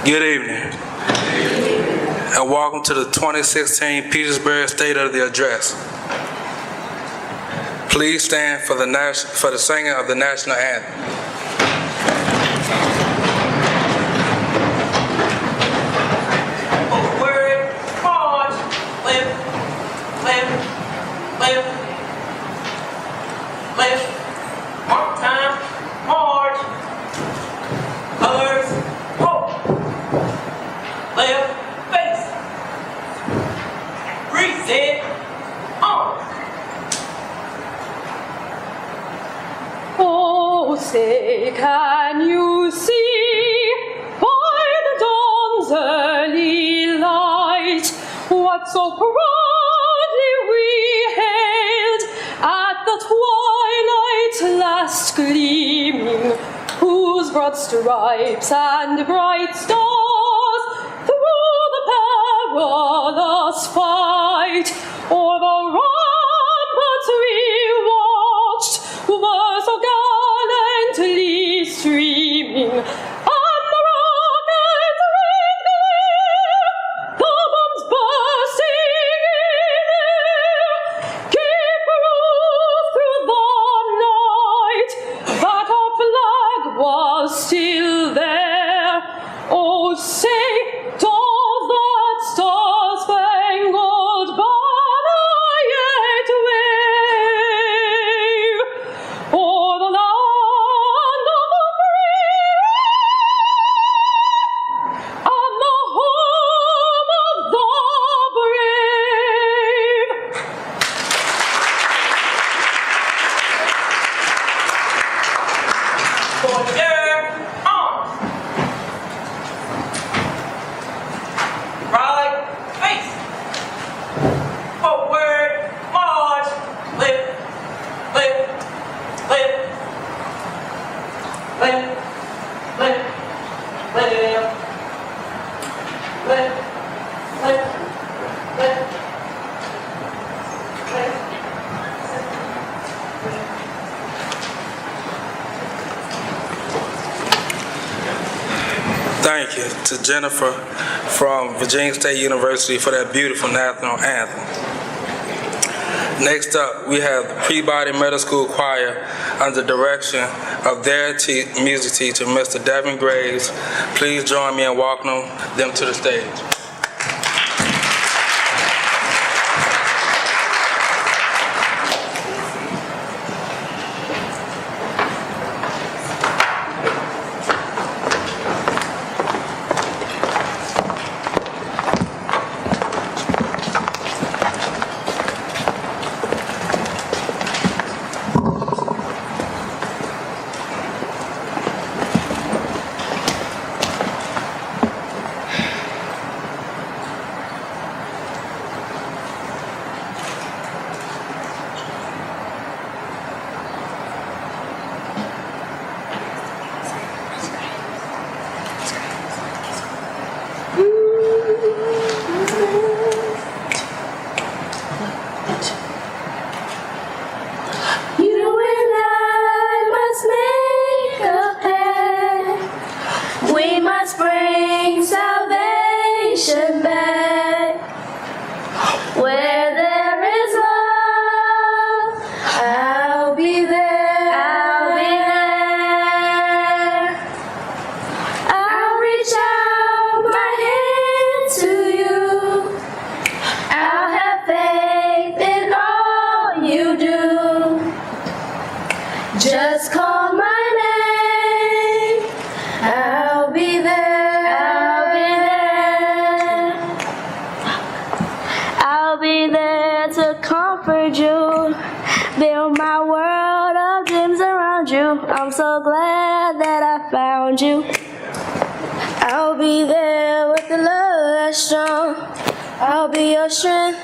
Good evening, and welcome to the 2016 Petersburg State of the Address. Please stand for the singing of the national anthem. Mark time, march. Colors, hope. Left, face. Reset, on. Oh, say, can you see by the dawn's early light what so proudly we hailed at the twilight last gleaming, whose broad stripes and bright stars through the perilous fight o'er the ramparts we watched were so gallantly streaming, and the rockets red glare, the bombs bursting in air, gave proof through the night that our flag was still there. Oh, say, does that star-spangled banner yet wave o'er the land of the free and the home of the brave? Order, on. Right, face. Forward, march. Lift, lift, lift. Lift, lift, lift. Lift, lift, lift. Lift. Thank you to Jennifer from Virginia State University for that beautiful national anthem. Next up, we have the Peabody Middle School Choir under the direction of their music teacher, Mr. Devin Graves. Please join me in welcoming them to the stage. You and I must make a pact. We must bring salvation back. Where there is love, I'll be there. I'll be there. I'll reach out my hand to you. I'll have faith in all you do. Just call my name. I'll be there. I'll be there. I'll be there to comfort you. Build my world of dreams around you. I'm so glad that I found you. I'll be there with the love that's strong. I'll be your strength.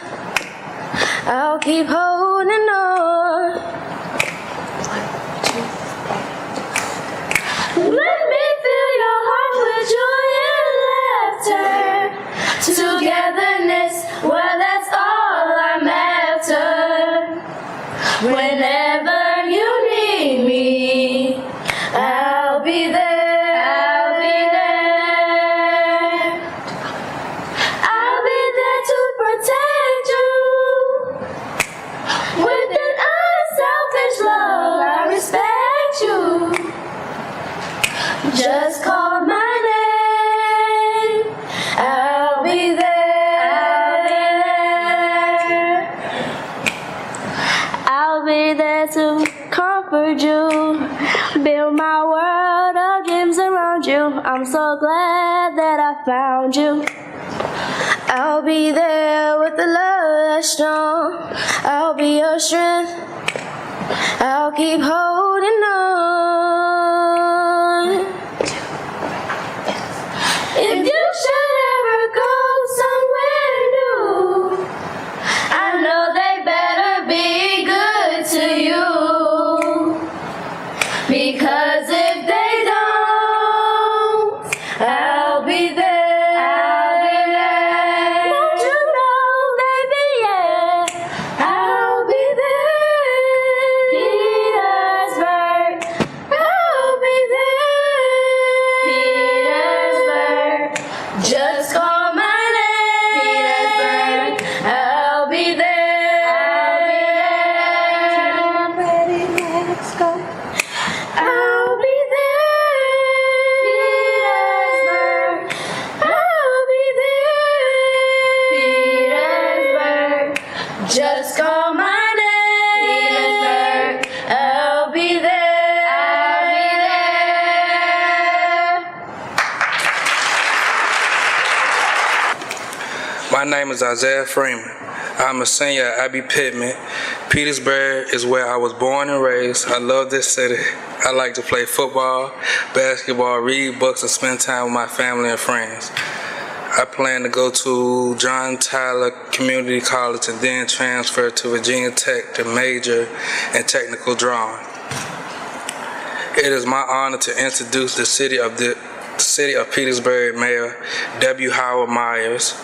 I'll keep holding on. Let me fill your heart with joy and laughter. Togetherness, well, that's all I'm after. Whenever you need me, I'll be there. I'll be there. I'm so glad that I found you. I'll be there with the love that's strong. I'll be your strength. I'll keep holding on. If you should ever go somewhere new, I know they better be good to you. Because if they don't, I'll be there. Don't you know, baby, yeah, I'll be there. Petersburg, I'll be there. Petersburg, just call my name. Petersburg, I'll be there. I'll be there. Ready, let's go. I'll be there, Petersburg. I'll be there, Petersburg. Just call my name, Petersburg. I'll be there. I'll be there. My name is Isaiah Freeman. I'm a senior at Abbey Pittman. Petersburg is where I was born and raised. I love this city. I like to play football, basketball, read books, and spend time with my family and friends. I plan to go to John Tyler Community College and then transfer to Virginia Tech to major in technical drawing. It is my honor to introduce the city of Petersburg Mayor W. Howard Myers.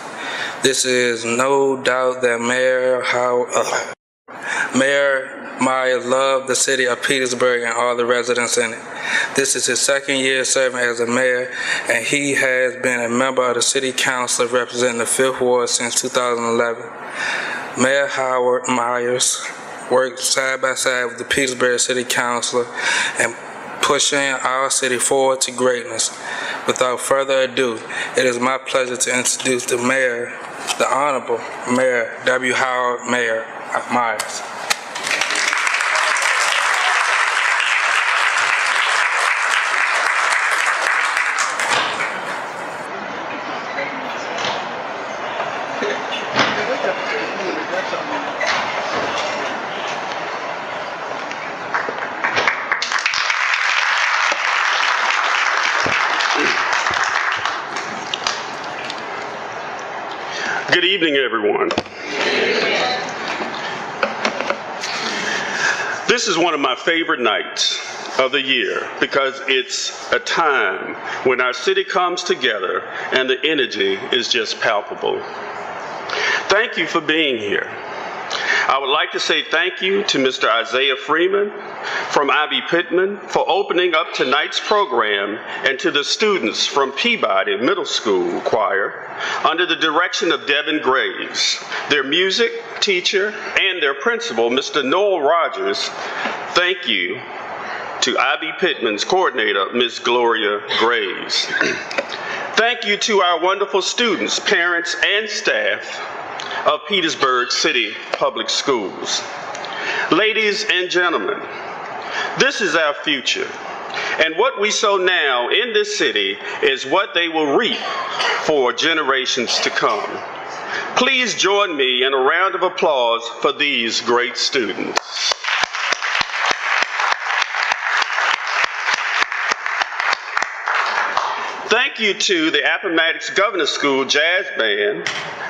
This is no doubt that Mayor Myers loved the city of Petersburg and all the residents in it. This is his second year serving as a mayor, and he has been a member of the city council representing the 5th Ward since 2011. Mayor Howard Myers worked side by side with the Petersburg City Council and pushing our city forward to greatness. Without further ado, it is my pleasure to introduce the mayor, the Honorable Mayor W. Howard Myers. Good evening, everyone. This is one of my favorite nights of the year because it's a time when our city comes together and the energy is just palpable. Thank you for being here. I would like to say thank you to Mr. Isaiah Freeman from Abbey Pittman for opening up tonight's program, and to the students from Peabody Middle School Choir under the direction of Devin Graves, their music teacher, and their principal, Mr. Noel Rogers. Thank you to Abbey Pittman's coordinator, Ms. Gloria Graves. Thank you to our wonderful students, parents, and staff of Petersburg City Public Schools. Ladies and gentlemen, this is our future, and what we sow now in this city is what they will reap for generations to come. Please join me in a round of applause for these great students. Thank you to the Appomattox Governor's School Jazz Band,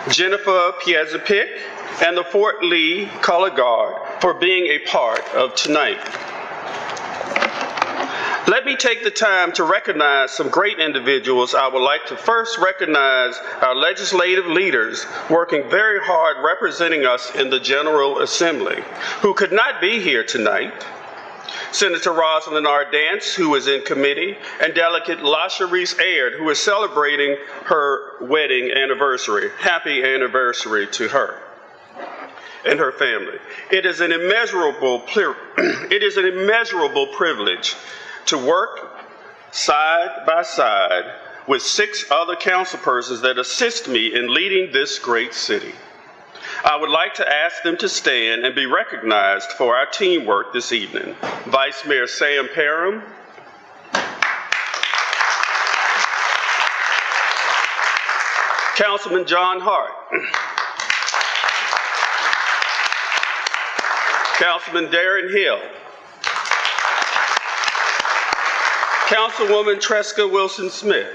Jennifer Piezapic, and the Fort Lee Color Guard for being a part of tonight. Let me take the time to recognize some great individuals. I would like to first recognize our legislative leaders working very hard representing us in the General Assembly, who could not be here tonight. Senator Rosalind R. Dance, who is in committee, and Delegate LaSharice Aird, who is celebrating her wedding anniversary. Happy anniversary to her and her family. It is an immeasurable privilege to work side by side with 6 other councilpersons that assist me in leading this great city. I would like to ask them to stand and be recognized for our teamwork this evening. Vice Mayor Sam Parham, Councilman John Hart. Councilman Darren Hill. Councilwoman Tresca Wilson-Smith.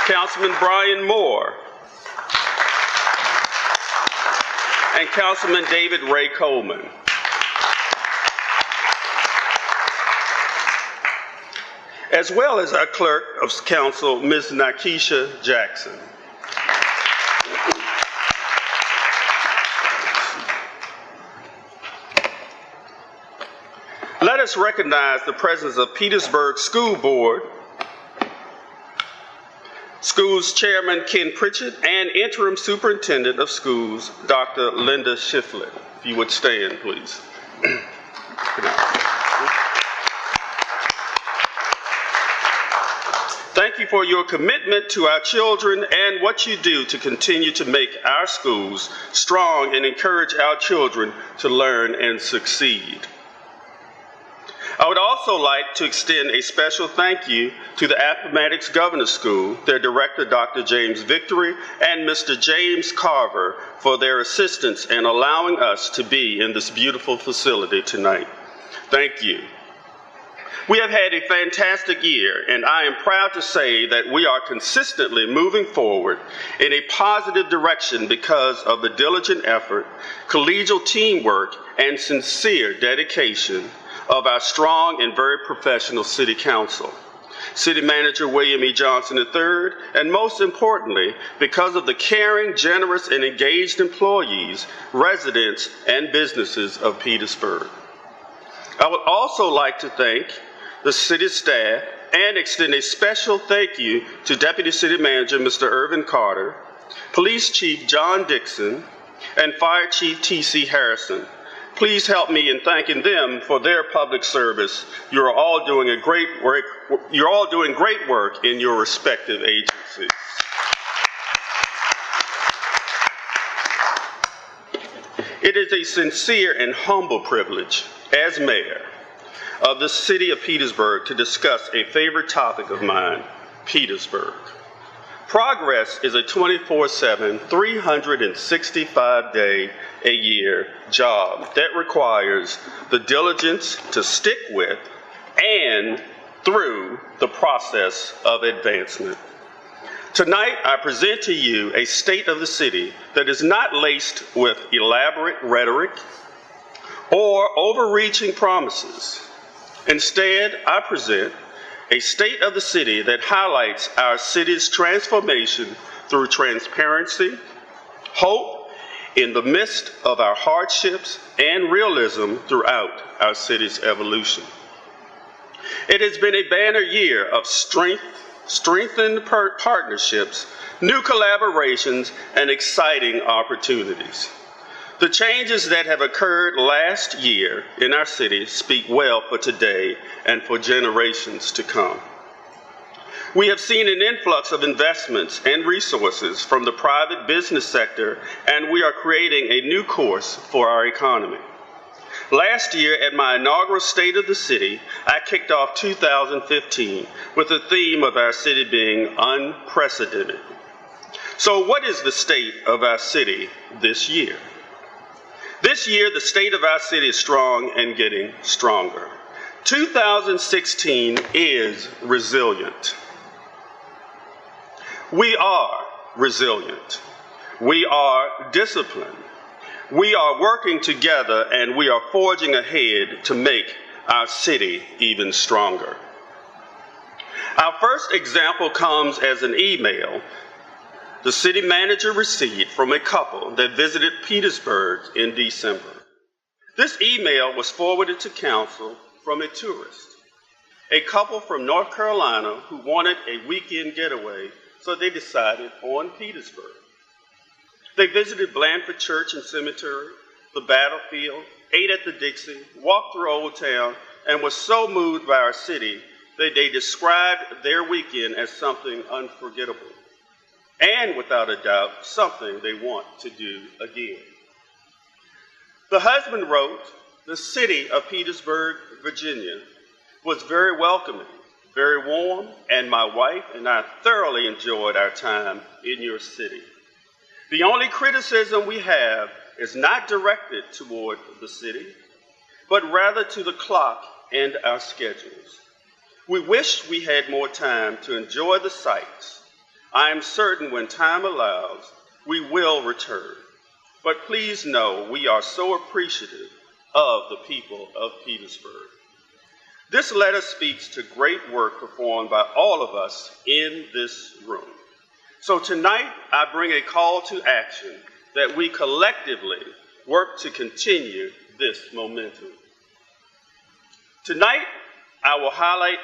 Councilman Brian Moore. And Councilman David Ray Coleman. As well as our clerk of council, Ms. Nikesha Jackson. Let us recognize the presence of Petersburg School Board, Schools Chairman Ken Pritchett, and Interim Superintendent of Schools, Dr. Linda Shiflett. If you would stand, please. Thank you for your commitment to our children and what you do to continue to make our schools strong and encourage our children to learn and succeed. I would also like to extend a special thank you to the Appomattox Governor's School, their director, Dr. James Victory, and Mr. James Carver for their assistance in allowing us to be in this beautiful facility tonight. Thank you. We have had a fantastic year, and I am proud to say that we are consistently moving forward in a positive direction because of the diligent effort, collegial teamwork, and sincere dedication of our strong and very professional City Council, City Manager William E. Johnson III, and most importantly, because of the caring, generous, and engaged employees, residents, and businesses of Petersburg. I would also like to thank the city staff and extend a special thank you to Deputy City Manager Mr. Irvin Carter, Police Chief John Dixon, and Fire Chief T.C. Harrison. Please help me in thanking them for their public service. You're all doing great work in your respective agencies. It is a sincere and humble privilege as mayor of the city of Petersburg to discuss a favorite topic of mine, Petersburg. Progress is a 24/7, 365-day-a-year job that requires the diligence to stick with and through the process of advancement. Tonight, I present to you a state of the city that is not laced with elaborate rhetoric or overreaching promises. Instead, I present a state of the city that highlights our city's transformation through transparency, hope in the midst of our hardships, and realism throughout our city's evolution. It has been a banner year of strengthened partnerships, new collaborations, and exciting opportunities. The changes that have occurred last year in our city speak well for today and for generations to come. We have seen an influx of investments and resources from the private business sector, and we are creating a new course for our economy. Last year, at my inaugural State of the City, I kicked off 2015 with the theme of our city being unprecedented. So what is the state of our city this year? This year, the state of our city is strong and getting stronger. 2016 is resilient. We are resilient. We are disciplined. We are working together, and we are forging ahead to make our city even stronger. Our first example comes as an email the city manager received from a couple that visited Petersburg in December. This email was forwarded to council from a tourist, a couple from North Carolina who wanted a weekend getaway, so they decided on Petersburg. They visited Blandford Church and Cemetery, the battlefield, ate at the Dixie, walked through Old Town, and were so moved by our city that they described their weekend as something unforgettable. And without a doubt, something they want to do again. The husband wrote, "The city of Petersburg, Virginia, was very welcoming, very warm, and my wife and I thoroughly enjoyed our time in your city. The only criticism we have is not directed toward the city, but rather to the clock and our schedules. We wish we had more time to enjoy the sights. I am certain when time allows, we will return. But please know we are so appreciative of the people of Petersburg. This letter speaks to great work performed by all of us in this room. So tonight, I bring a call to action that we collectively work to continue this momentum. Tonight, I will highlight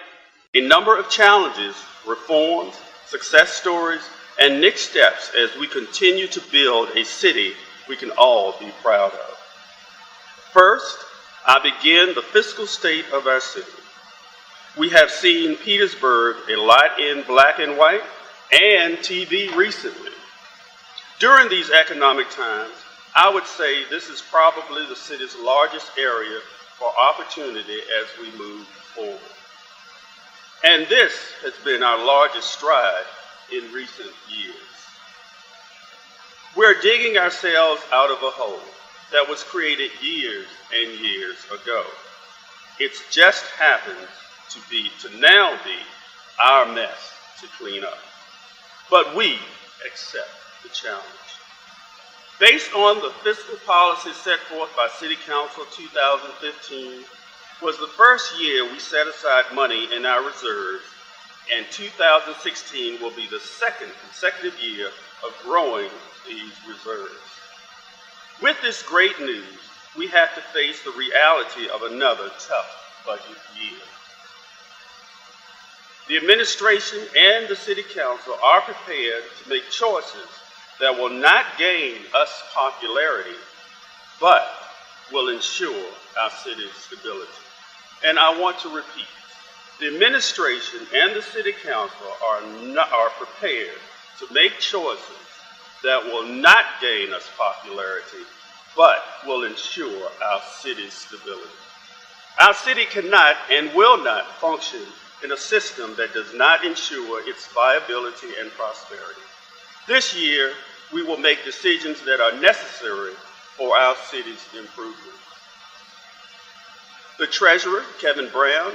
a number of challenges, reforms, success stories, and next steps as we continue to build a city we can all be proud of. First, I begin the fiscal state of our city. We have seen Petersburg a lot in black and white and TV recently. During these economic times, I would say this is probably the city's largest area for opportunity as we move forward. And this has been our largest stride in recent years. We're digging ourselves out of a hole that was created years and years ago. It just happens to now be our mess to clean up. But we accept the challenge. Based on the fiscal policy set forth by City Council 2015, was the first year we set aside money in our reserves, and 2016 will be the second consecutive year of growing these reserves. With this great news, we have to face the reality of another tough budget year. The administration and the City Council are prepared to make choices that will not gain us popularity, but will ensure our city's stability. And I want to repeat, the administration and the City Council are prepared to make choices that will not gain us popularity, but will ensure our city's stability. Our city cannot and will not function in a system that does not ensure its viability and prosperity. This year, we will make decisions that are necessary for our city's improvement. The Treasurer, Kevin Brown,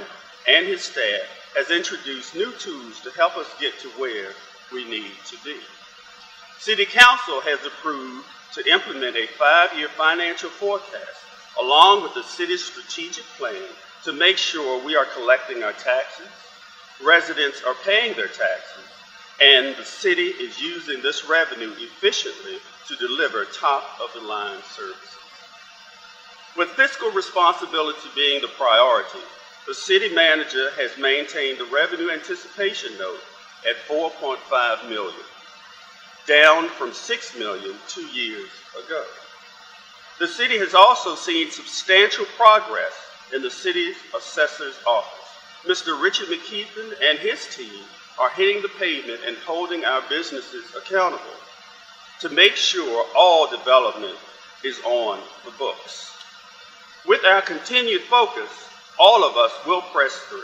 and his staff has introduced new tools to help us get to where we need to be. City Council has approved to implement a 5-year financial forecast along with the city's strategic plan to make sure we are collecting our taxes, residents are paying their taxes, and the city is using this revenue efficiently to deliver top-of-the-line services. With fiscal responsibility being the priority, the city manager has maintained the revenue anticipation note at $4.5 million, down from $6 million 2 years ago. The city has also seen substantial progress in the city's assessor's office. Mr. Richard McKeithen and his team are hitting the pavement and holding our businesses accountable to make sure all development is on the books. With our continued focus, all of us will press through,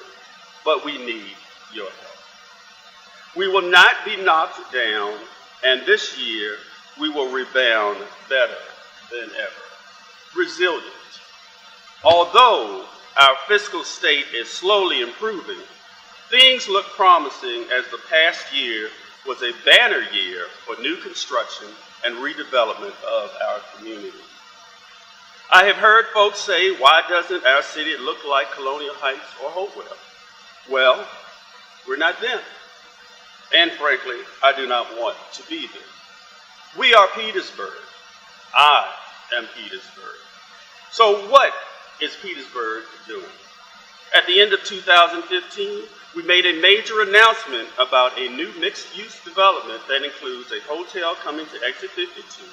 but we need your help. We will not be knocked down, and this year we will rebound better than ever. Resilient. Although our fiscal state is slowly improving, things look promising as the past year was a banner year for new construction and redevelopment of our community. I have heard folks say, why doesn't our city look like Colonial Heights or Hopewell? Well, we're not them. And frankly, I do not want to be them. We are Petersburg. I am Petersburg. So what is Petersburg doing? At the end of 2015, we made a major announcement about a new mixed-use development that includes a hotel coming to Exit 52.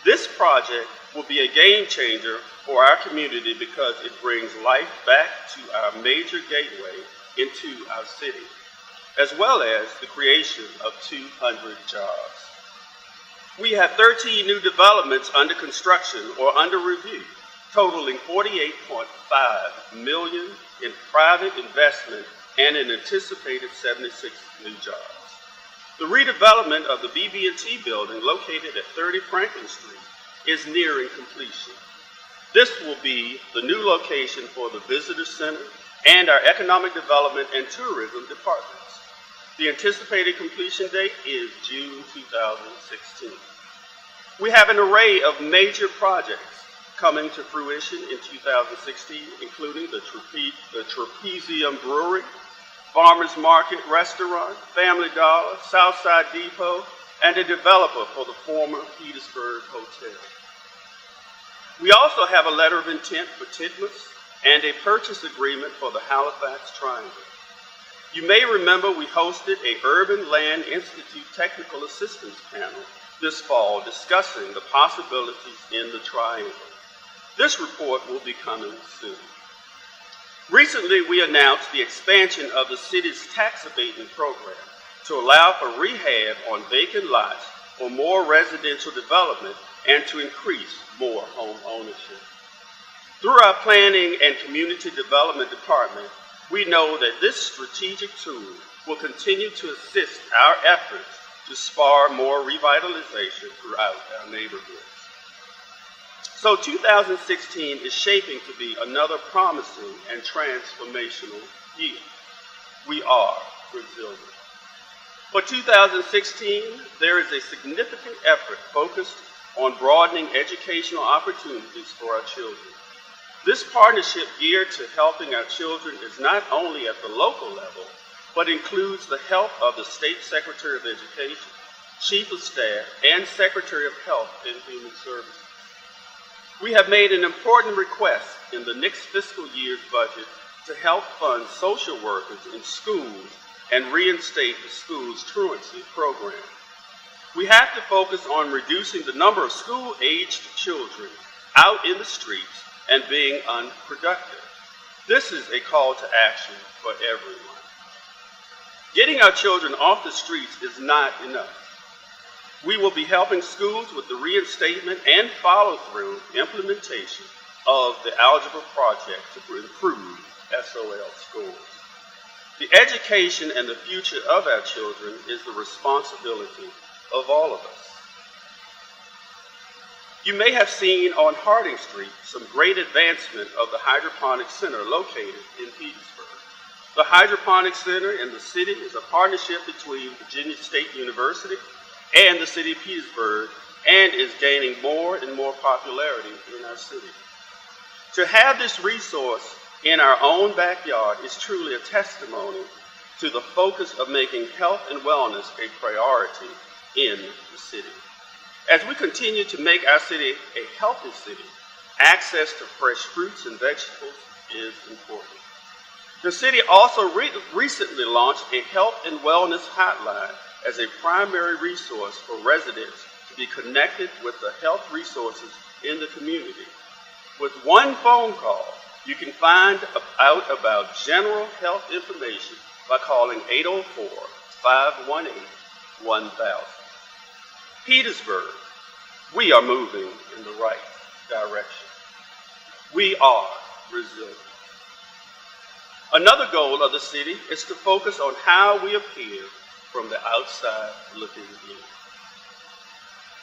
This project will be a game changer for our community because it brings life back to our major gateway into our city, as well as the creation of 200 jobs. We have 13 new developments under construction or under review, totaling $48.5 million in private investment and an anticipated 76 new jobs. The redevelopment of the BB&T building located at 30 Franklin Street is nearing completion. This will be the new location for the Visitor Center and our Economic Development and Tourism departments. The anticipated completion date is June 2016. We have an array of major projects coming to fruition in 2016, including the Trapezium Brewery, Farmers Market Restaurant, Family Dollar, Southside Depot, and a developer for the former Petersburg Hotel. We also have a letter of intent for Titmus and a purchase agreement for the Halifax Triangle. You may remember we hosted a Urban Land Institute Technical Assistance panel this fall discussing the possibilities in the Triangle. This report will be coming soon. Recently, we announced the expansion of the city's tax abatement program to allow for rehab on vacant lots for more residential development and to increase more home ownership. Through our Planning and Community Development Department, we know that this strategic tool will continue to assist our efforts to spur more revitalization throughout our neighborhoods. So 2016 is shaping to be another promising and transformational year. We are resilient. For 2016, there is a significant effort focused on broadening educational opportunities for our children. This partnership geared to helping our children is not only at the local level, but includes the help of the State Secretary of Education, Chief of Staff, and Secretary of Health and Human Services. We have made an important request in the next fiscal year's budget to help fund social workers in schools and reinstate the school's truancy program. We have to focus on reducing the number of school-aged children out in the streets and being unproductive. This is a call to action for everyone. Getting our children off the streets is not enough. We will be helping schools with the reinstatement and follow-through implementation of the Algebra Project to improve SOL scores. The education and the future of our children is the responsibility of all of us. You may have seen on Harding Street some great advancement of the Hydroponics Center located in Petersburg. The Hydroponics Center in the city is a partnership between Virginia State University and the city of Petersburg, and is gaining more and more popularity in our city. To have this resource in our own backyard is truly a testimony to the focus of making health and wellness a priority in the city. As we continue to make our city a healthy city, access to fresh fruits and vegetables is important. The city also recently launched a health and wellness hotline as a primary resource for residents to be connected with the health resources in the community. With one phone call, you can find out about general health information by calling 804-518-1000. Petersburg, we are moving in the right direction. We are resilient. Another goal of the city is to focus on how we appear from the outside looking in.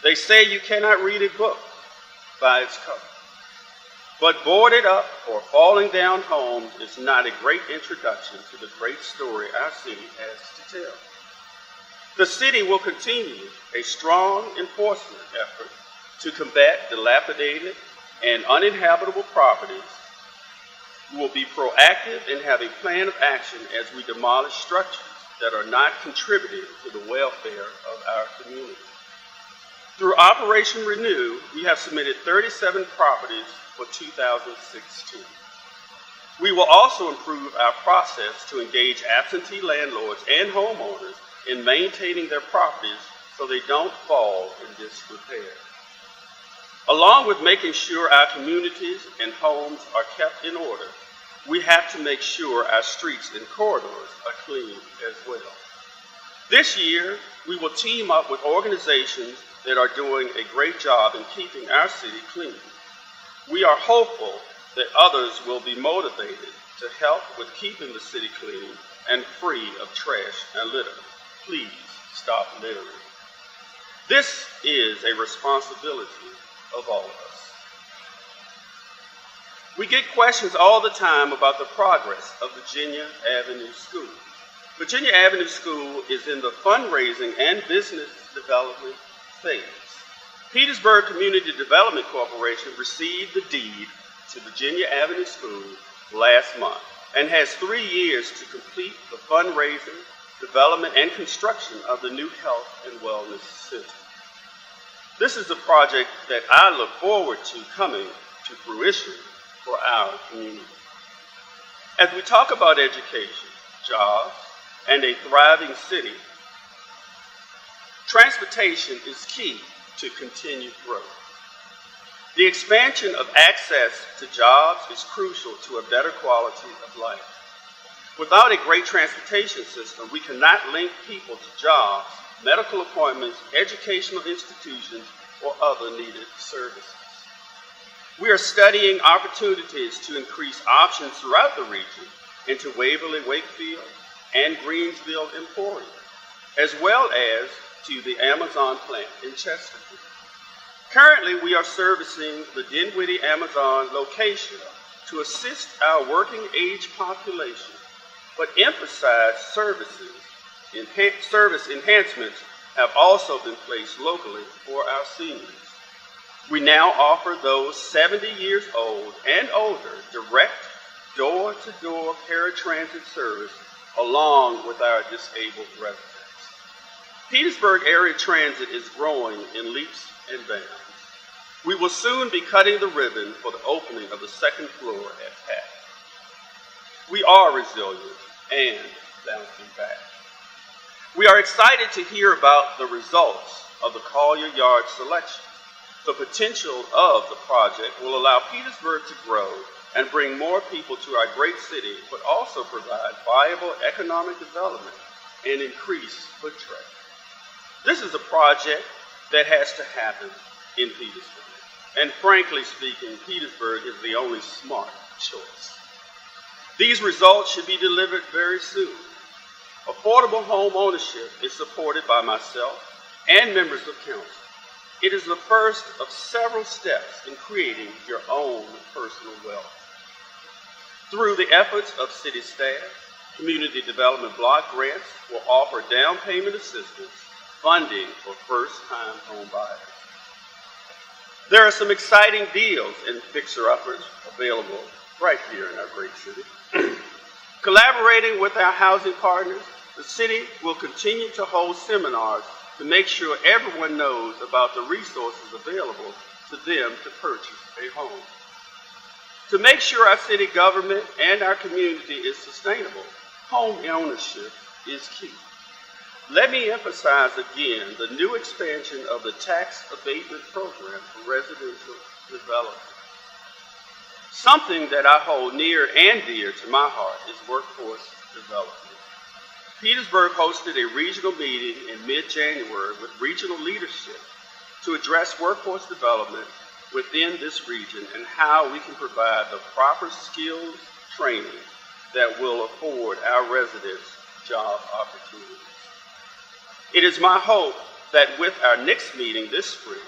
They say you cannot read a book by its cover, but boarded up or falling down homes is not a great introduction to the great story our city has to tell. The city will continue a strong enforcement effort to combat dilapidated and uninhabitable properties. We will be proactive and have a plan of action as we demolish structures that are not contributing to the welfare of our community. Through Operation Renew, we have submitted 37 properties for 2016. We will also improve our process to engage absentee landlords and homeowners in maintaining their properties so they don't fall in disrepair. Along with making sure our communities and homes are kept in order, we have to make sure our streets and corridors are clean as well. This year, we will team up with organizations that are doing a great job in keeping our city clean. We are hopeful that others will be motivated to help with keeping the city clean and free of trash and litter. Please stop littering. This is a responsibility of all of us. We get questions all the time about the progress of Virginia Avenue School. Virginia Avenue School is in the fundraising and business development phase. Petersburg Community Development Corporation received the deed to Virginia Avenue School last month and has 3 years to complete the fundraising, development, and construction of the new health and wellness center. This is a project that I look forward to coming to fruition for our community. As we talk about education, jobs, and a thriving city, transportation is key to continued growth. The expansion of access to jobs is crucial to a better quality of life. Without a great transportation system, we cannot link people to jobs, medical appointments, educational institutions, or other needed services. We are studying opportunities to increase options throughout the region into Waverly, Wakefield, and Greensville Emporium, as well as to the Amazon plant in Chesterfield. Currently, we are servicing the Dinwiddie Amazon location to assist our working age population, but emphasize service enhancements have also been placed locally for our seniors. We now offer those 70 years old and older direct door-to-door paratransit service along with our disabled residents. Petersburg area transit is growing in leaps and bounds. We will soon be cutting the ribbon for the opening of the second floor at PAC. We are resilient and bouncing back. We are excited to hear about the results of the Collier Yard selection. The potential of the project will allow Petersburg to grow and bring more people to our great city, but also provide viable economic development and increase foot traffic. This is a project that has to happen in Petersburg. And frankly speaking, Petersburg is the only smart choice. These results should be delivered very soon. Affordable home ownership is supported by myself and members of council. It is the first of several steps in creating your own personal wealth. Through the efforts of city staff, Community Development Block Grants will offer down payment assistance, funding for first-time home buyers. There are some exciting deals and fixer-uppers available right here in our great city. Collaborating with our housing partners, the city will continue to hold seminars to make sure everyone knows about the resources available to them to purchase a home. To make sure our city government and our community is sustainable, home ownership is key. Let me emphasize again the new expansion of the tax abatement program for residential development. Something that I hold near and dear to my heart is workforce development. Petersburg hosted a regional meeting in mid-January with regional leadership to address workforce development within this region and how we can provide the proper skills training that will afford our residents job opportunities. It is my hope that with our next meeting this spring,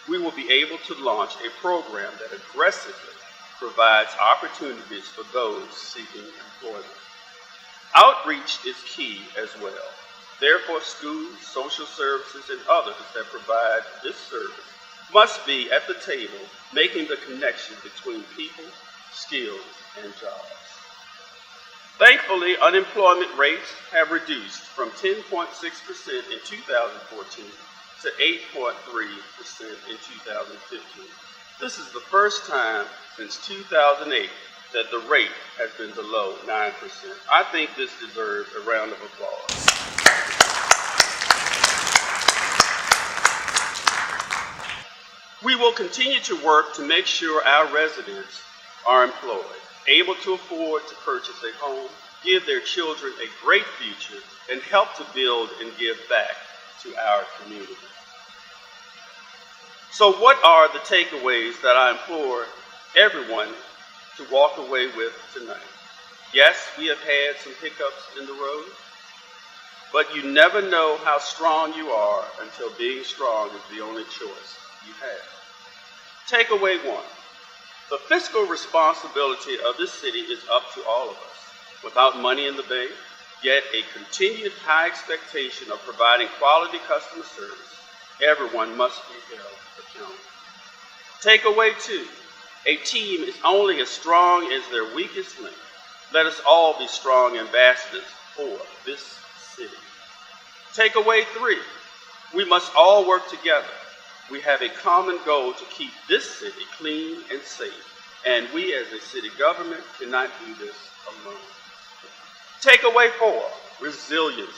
we will be able to launch a program that aggressively provides opportunities for those seeking employment. Outreach is key as well. Therefore, schools, social services, and others that provide this service must be at the table, making the connection between people, skills, and jobs. Thankfully, unemployment rates have reduced from 10.6% in 2014 to 8.3% in 2015. This is the first time since 2008 that the rate has been below 9%. I think this deserves a round of applause. We will continue to work to make sure our residents are employed, able to afford to purchase a home, give their children a great future, and help to build and give back to our community. So what are the takeaways that I implore everyone to walk away with tonight? Yes, we have had some hiccups in the road, but you never know how strong you are until being strong is the only choice you have. Takeaway 1. The fiscal responsibility of this city is up to all of us. Without money in the bank, yet a continued high expectation of providing quality customer service, everyone must be held accountable. Takeaway 2. A team is only as strong as their weakest link. Let us all be strong ambassadors for this city. Takeaway 3. We must all work together. We have a common goal to keep this city clean and safe, and we as a city government cannot do this alone. Takeaway 4, resiliency.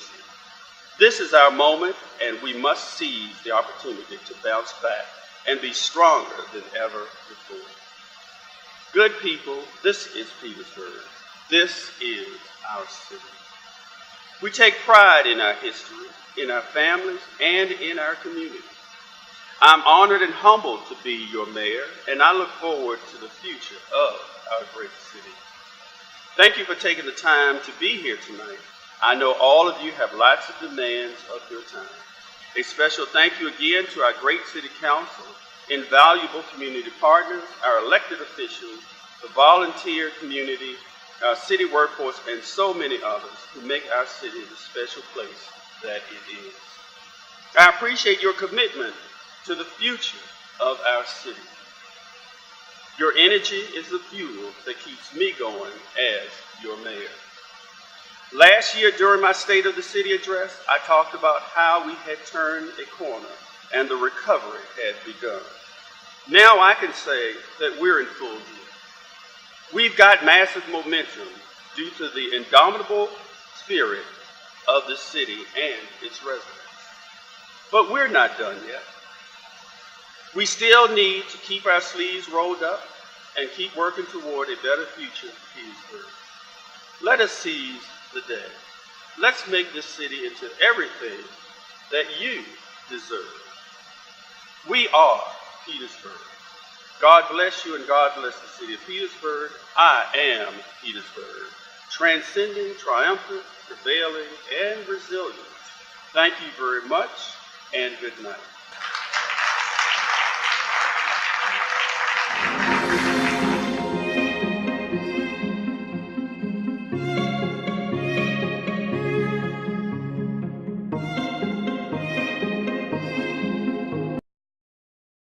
This is our moment, and we must seize the opportunity to bounce back and be stronger than ever before. Good people, this is Petersburg. This is our city. We take pride in our history, in our families, and in our community. I'm honored and humbled to be your mayor, and I look forward to the future of our great city. Thank you for taking the time to be here tonight. I know all of you have lots of demands of your time. A special thank you again to our great city council, invaluable community partners, our elected officials, the volunteer community, our city workforce, and so many others who make our city the special place that it is. I appreciate your commitment to the future of our city. Your energy is the fuel that keeps me going as your mayor. Last year during my State of the City address, I talked about how we had turned a corner and the recovery had begun. Now I can say that we're in full gear. We've got massive momentum due to the indomitable spirit of the city and its residents. But we're not done yet. We still need to keep our sleeves rolled up and keep working toward a better future for Petersburg. Let us seize the day. Let's make this city into everything that you deserve. We are Petersburg. God bless you and God bless the city of Petersburg. I am Petersburg, transcending, triumphant, prevailing, and resilient. Thank you very much, and good night.